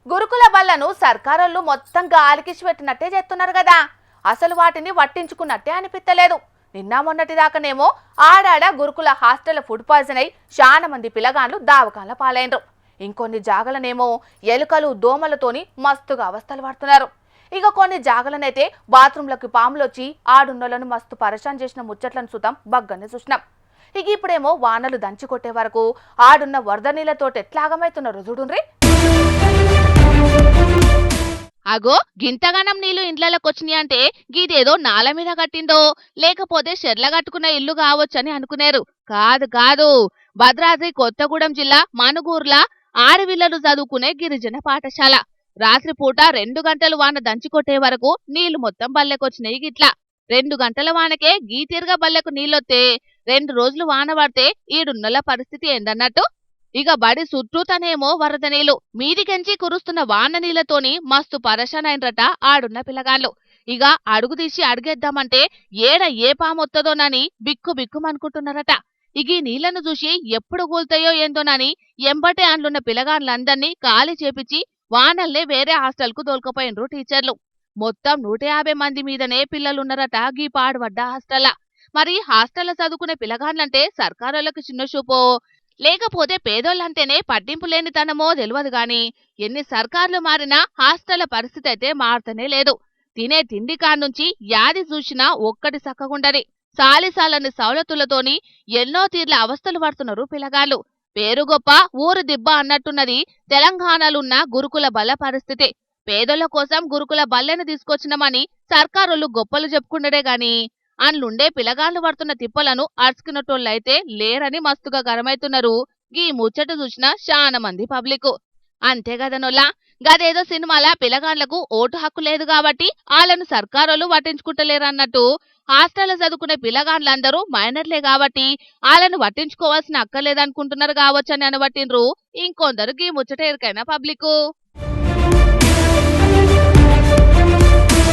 గురుకుల బళ్లను సర్కారోళ్ళు మొత్తం గాలికిసి పెట్టినట్టే చేస్తున్నారు కదా. అసలు వాటిని పట్టించుకున్నట్టే అనిపిస్తలేదు. నిన్న మొన్నటి దాకానేమో ఆడాడ గురుకుల హాస్టల్ ఫుడ్ పాయిజన్ అయి చాలా మంది పిల్లగాండ్లు దావకాల పాలైనరు. ఇంకొన్ని జాగలనేమో ఎలుకలు దోమలతోని మస్తుగా అవస్థలు పడుతున్నారు. ఇక కొన్ని జాగలనైతే బాత్రూంలోకి పాములొచ్చి ఆడున్నోళ్లను మస్తు పరేషాన్ చేసిన ముచ్చట్లను సుతం బగ్గనే చూసినాం. ఇక ఇప్పుడేమో వానలు దంచి కొట్టే వరకు ఆడున్న వరద నీళ్లతోటి ఎట్లాగమైతున్నారు చూడుండ్రి. అగో గింతగానం నీళ్లు ఇండ్లకొచ్చినాయి అంటే గీదేదో నాల మీద కట్టిందో లేకపోతే చెర్ల కట్టుకున్న ఇల్లు కావచ్చని అనుకునేరు. కాదు కాదు, భద్రాద్రి కొత్తగూడెం జిల్లా మనుగూర్ల ఆడవిళ్లను చదువుకునే గిరిజన పాఠశాల. రాత్రిపూట 2 గంటలు వాన దంచికొట్టే వరకు నీళ్లు మొత్తం బల్లెకొచ్చినాయి. గిట్లా 2 గంటల వానకే గీతీరుగా బల్లెకు నీళ్ళొత్తే 2 రోజులు వాన పడితే ఈడున్నల పరిస్థితి ఏందన్నట్టు. ఇక బడి చుట్టూతనేమో వరద నీళ్లు, మీదికెంచి కురుస్తున్న వాన నీళ్లతోని మస్తు పరేషాన్ అయినరట ఆడున్న పిల్లగాళ్ళు. ఇక అడుగు తీసి అడిగేద్దామంటే ఏడ ఏ పామొత్తదోనని బిక్కు బిక్కుమనుకుంటున్నారట. ఇక ఈ నీళ్లను చూసి ఎప్పుడు కూల్తాయో ఏందోనని ఎంబటే అండ్లున్న పిల్లగాళ్ళందర్నీ ఖాళీ చేపించి వానల్లే వేరే హాస్టల్ కు దోల్కపోయినరు టీచర్లు. మొత్తం 150 మంది మీదనే పిల్లలున్నారట గీ పాడుబడ్డ హాస్టల్ల. మరి హాస్టల్ల చదువుకునే పిల్లగాండ్లంటే సర్కారోళ్ళకి చిన్న చూపో లేకపోతే పేదోళ్ళంటేనే పట్టింపు లేనితనమో తెలియదు గాని ఎన్ని సర్కార్లు మారినా హాస్టళ్ల పరిస్థితి అయితే మారుతనే లేదు. తినే తిండి కాడ్నుంచి యాది చూసినా ఒక్కటి సక్కగుండది. సాలిసాలని సౌలతులతోని ఎన్నో తీర్ల అవస్థలు పడుతున్నారు పిల్లగాళ్ళు. పేరు గొప్ప ఊరు దిబ్బ అన్నట్టున్నది తెలంగాణలున్న గురుకుల బల్ల పరిస్థితి. పేదోళ్ల కోసం గురుకుల బల్లెను తీసుకొచ్చినామని సర్కారోళ్ళు గొప్పలు చెప్పుకుండడే గాని అందులుండే పిల్లగాళ్ళు పడుతున్న తిప్పలను అర్చుకున్నటోళ్ళైతే లేరని మస్తుగా గరమైతున్నారు గీ ముచ్చట చూసిన చాలా మంది పబ్లిక్. అంతేగదనోళ్ళ, గదేదో సినిమాల పిల్లగాండ్లకు ఓటు హక్కు లేదు కాబట్టి వాళ్ళను సర్కారోళ్ళు పట్టించుకుంటలేరన్నట్టు హాస్టల్ చదువుకునే పిల్లగాండ్లందరూ మైనర్లే కాబట్టి వాళ్ళను పట్టించుకోవాల్సిన అక్కర్లేదనుకుంటున్నారు కావచ్చని అనబట్టిండ్రు ఇంకొందరు గీ ముచ్చట ఎరికైన పబ్లిక్.